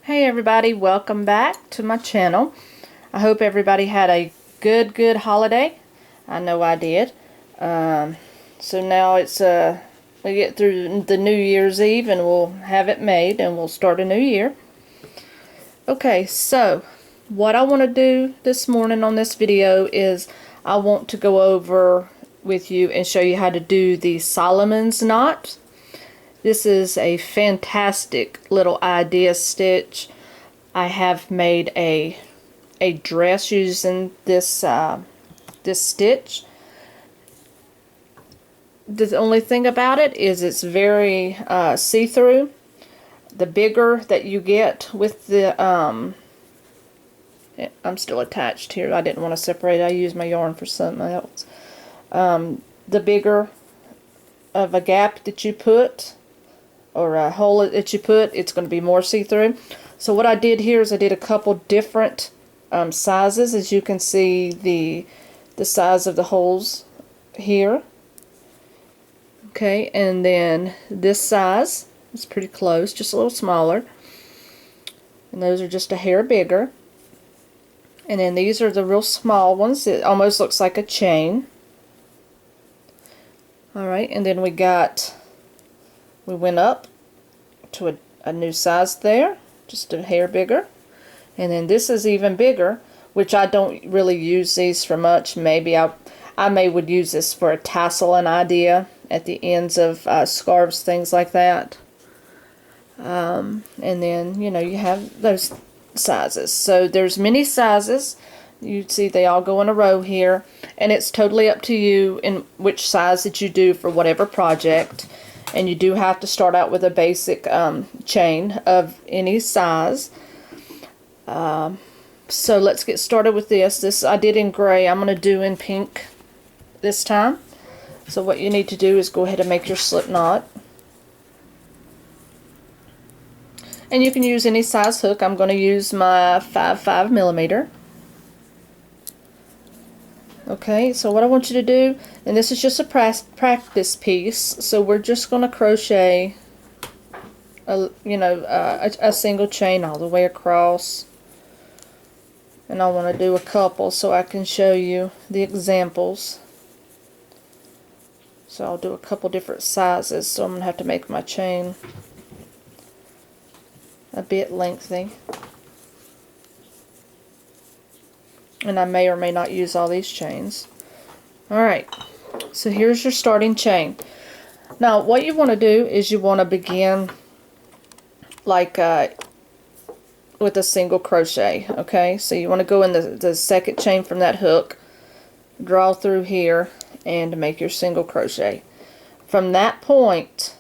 Hey everybody, welcome back to my channel. I hope everybody had a good holiday. I know I did. So now it's we get through the New Year's Eve and we'll have it made and we'll start a new year. Okay, so what I want to do this morning on this video is I want to go over with you and show you how to do the Soloman's knot. This is a fantastic little idea stitch. I have made a dress using this this stitch. The only thing about it is it's very see-through. The bigger that you get with the I'm still attached here. I didn't want to separate. I used my yarn for something else. The bigger of a gap that you put, or a hole that you put, it's going to be more see-through. So what I did here is I did a couple different sizes. As you can see, the size of the holes here. Okay, and then this size is pretty close, just a little smaller. And those are just a hair bigger. And then these are the real small ones. It almost looks like a chain. Alright, and then we went up to a new size there, just a hair bigger. And then this is even bigger, which I don't really use these for much. Maybe I would use this for a tassel and idea at the ends of scarves, things like that. And then, you know, you have those sizes. So there's many sizes. You see they all go in a row here, and it's totally up to you in which size that you do for whatever project. And you do have to start out with a basic chain of any size. So let's get started with this. This I did in gray. I'm going to do in pink this time. So what you need to do is go ahead and make your slip knot. And you can use any size hook. I'm going to use my 5.5mm. Okay, so what I want you to do, and this is just a practice piece, so we're just going to crochet a single chain all the way across. And I want to do a couple so I can show you the examples. So I'll do a couple different sizes, so I'm going to have to make my chain a bit lengthy. And I may or may not use all these chains. Alright, so here's your starting chain. Now what you want to do is you want to begin like with a single crochet. Okay, so you want to go in the second chain from that hook, draw through here, and make your single crochet. From that point,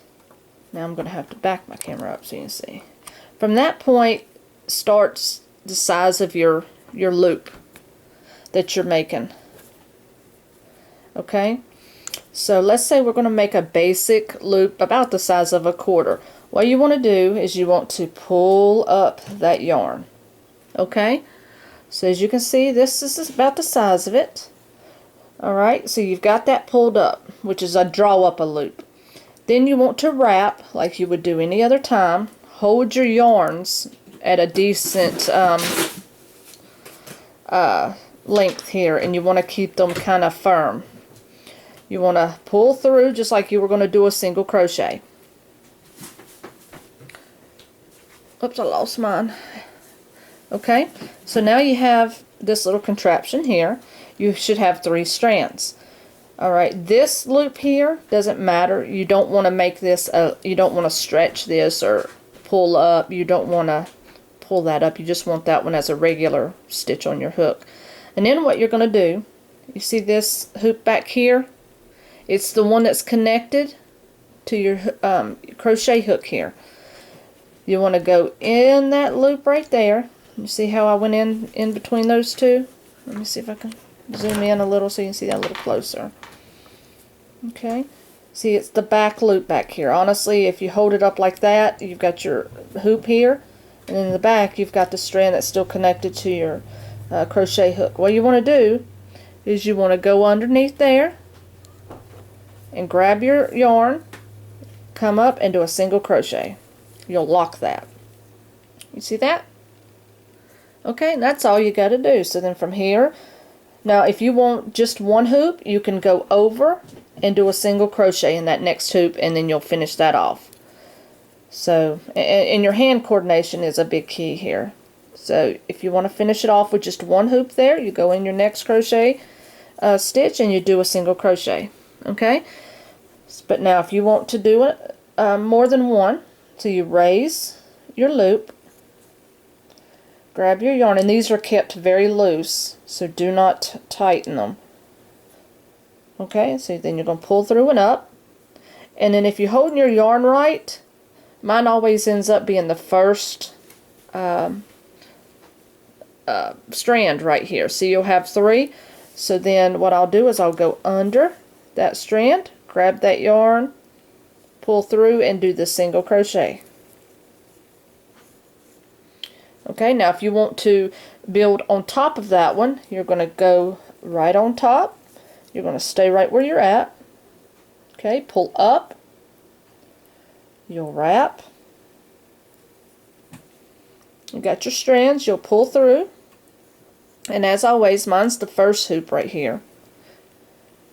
now I'm going to have to back my camera up so you can see. From that point starts the size of your loop that you're making. Okay, so let's say we're going to make a basic loop about the size of a quarter. What you want to do is you want to pull up that yarn. Okay, so as you can see, this is about the size of it. Alright, so you've got that pulled up, which is a draw up a loop. Then you want to wrap like you would do any other time. Hold your yarns at a decent length here, and you want to keep them kind of firm. You want to pull through just like you were going to do a single crochet. Oops, I lost mine. Okay, so now you have this little contraption here. You should have 3 strands. Alright, this loop here doesn't matter. You don't want to make this, you don't want to stretch this or pull up. You don't want to pull that up. You just want that one as a regular stitch on your hook. And then what you're going to do, you see this hoop back here? It's the one that's connected to your crochet hook here. You want to go in that loop right there. You see how I went in between those two? Let me see if I can zoom in a little so you can see that a little closer. Okay, see, it's the back loop back here. Honestly, if you hold it up like that, you've got your hoop here, and in the back you've got the strand that's still connected to your crochet hook. What you want to do is you want to go underneath there and grab your yarn, come up and do a single crochet. You'll lock that. You see that? Okay, that's all you got to do. So then from here, now if you want just one hoop, you can go over and do a single crochet in that next hoop, and then you'll finish that off. So, and your hand coordination is a big key here. So if you want to finish it off with just one hoop there, you go in your next crochet stitch and you do a single crochet. Okay? But now if you want to do it more than one, so you raise your loop, grab your yarn, and these are kept very loose, so do not tighten them. Okay, so then you're going to pull through and up, and then if you're holding your yarn right, mine always ends up being the first strand right here. So you'll have 3. So then what I'll do is I'll go under that strand, grab that yarn, pull through, and do the single crochet. Okay, now if you want to build on top of that one, you're going to go right on top. You're going to stay right where you're at. Okay, pull up. You'll wrap. You got your strands, you'll pull through. And as always, mine's the first hoop right here.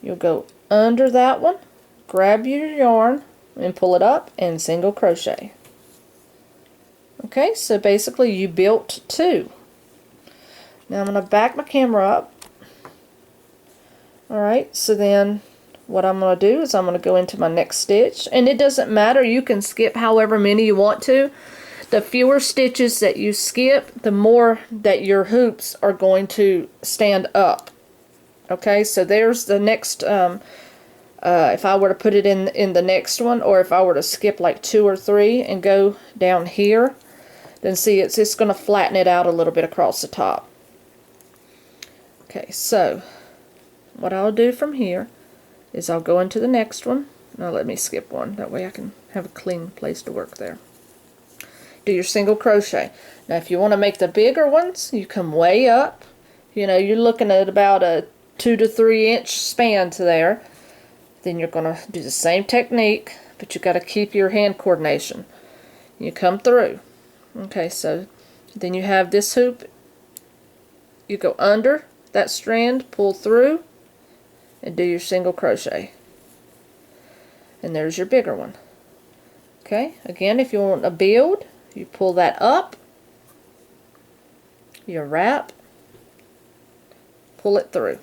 You'll go under that one, grab your yarn, and pull it up, and single crochet. Okay, so basically you built 2. Now I'm going to back my camera up. Alright, so then what I'm going to do is I'm going to go into my next stitch, and it doesn't matter, you can skip however many you want to. The fewer stitches that you skip, the more that your hoops are going to stand up. Okay, so there's the next, if I were to put it in the next one, or if I were to skip like 2 or 3 and go down here, then see it's just going to flatten it out a little bit across the top. Okay, so what I'll do from here is I'll go into the next one. Now let me skip one, that way I can have a clean place to work there. Do your single crochet. Now if you want to make the bigger ones, you come way up. You know, you're looking at about a 2 to 3 inch span to there. Then you're going to do the same technique, but you've got to keep your hand coordination. You come through. Okay, so then you have this hoop. You go under that strand, pull through, and do your single crochet. And there's your bigger one. Okay, again, if you want a build, you pull that up, you wrap, pull it through.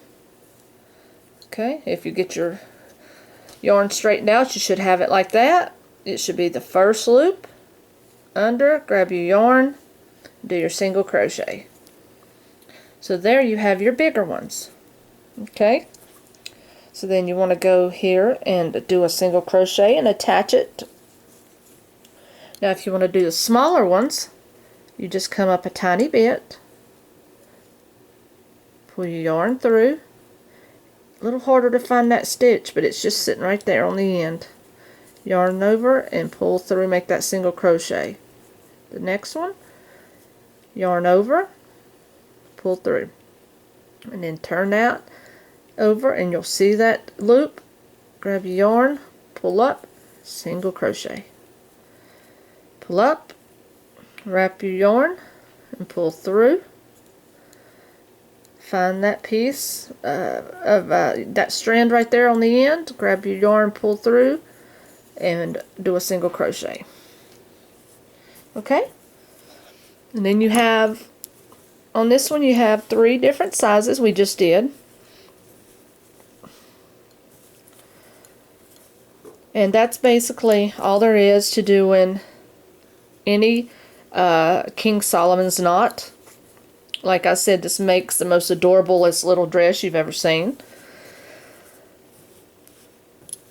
Okay, if you get your yarn straightened out, you should have it like that. It should be the first loop, under, grab your yarn, do your single crochet. So there you have your bigger ones. Okay, so then you want to go here and do a single crochet and attach it. Now if you want to do the smaller ones, you just come up a tiny bit, pull your yarn through. A little harder to find that stitch, but it's just sitting right there on the end. Yarn over and pull through, make that single crochet. The next one, yarn over, pull through, and then turn that over and you'll see that loop. Grab your yarn, pull up, single crochet. Pull up, wrap your yarn, and pull through. Find that piece of that strand right there on the end, grab your yarn, pull through, and do a single crochet. Okay? And then you have, on this one you have 3 different sizes we just did. And that's basically all there is to doing any King Solomon's knot. Like I said, this makes the most adorablest little dress you've ever seen.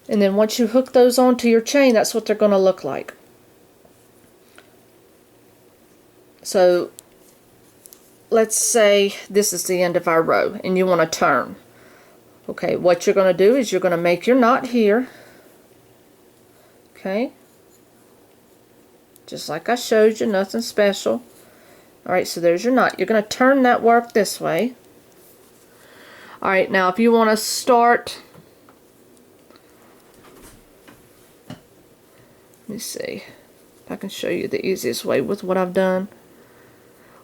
And then once you hook those onto your chain, that's what they're going to look like. So let's say this is the end of our row and you want to turn. Okay, what you're going to do is you're going to make your knot here. Okay, just like I showed you, nothing special. Alright, so there's your knot. You're going to turn that work this way. Alright, now if you want to start, let me see if I can show you the easiest way with what I've done.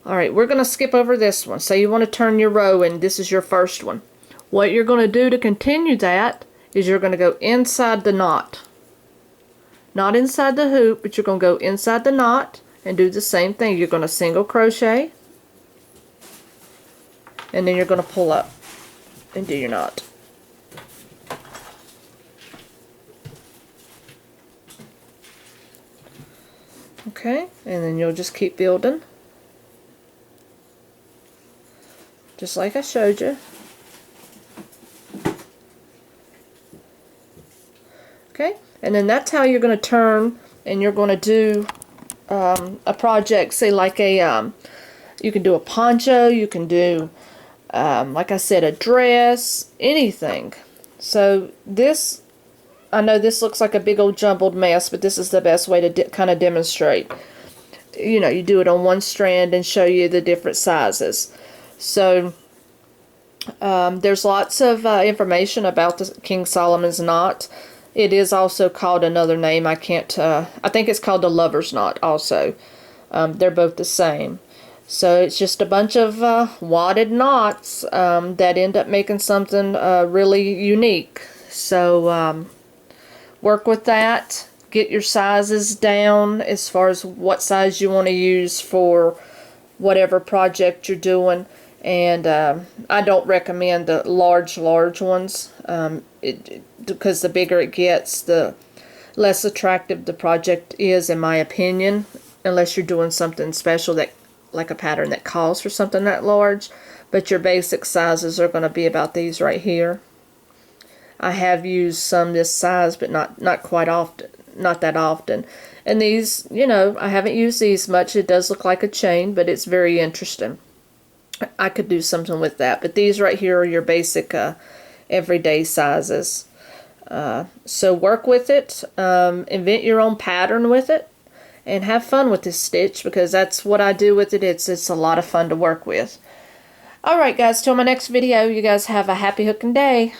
Alright, we're going to skip over this one. Say you want to turn your row and this is your first one. What you're going to do to continue that is you're going to go inside the knot. Not inside the hoop, but you're going to go inside the knot and do the same thing. You're going to single crochet and then you're going to pull up and do your knot. Okay, and then you'll just keep building. Just like I showed you. Okay, and then that's how you're going to turn, and you're going to do a project, say like a, you can do a poncho, you can do, like I said, a dress, anything. So this, I know this looks like a big old jumbled mess, but this is the best way to kind of demonstrate. You know, you do it on one strand and show you the different sizes. So there's lots of information about the King Solomon's knot. It is also called another name. I can't, I think it's called the LoversKnot also. They're both the same. So it's just a bunch of wadded knots that end up making something really unique. So work with that. Get your sizes down as far as what size you want to use for whatever project you're doing. And I don't recommend the large ones because the bigger it gets, the less attractive the project is, in my opinion, unless you're doing something special, that like a pattern that calls for something that large. But your basic sizes are going to be about these right here. I have used some this size, but not quite often, not that often. And these, you know, I haven't used these much. It does look like a chain, but it's very interesting. I could do something with that, but these right here are your basic everyday sizes. So work with it, invent your own pattern with it, and have fun with this stitch, because that's what I do with it. It's a lot of fun to work with. Alright guys, till my next video, you guys have a happy hooking day.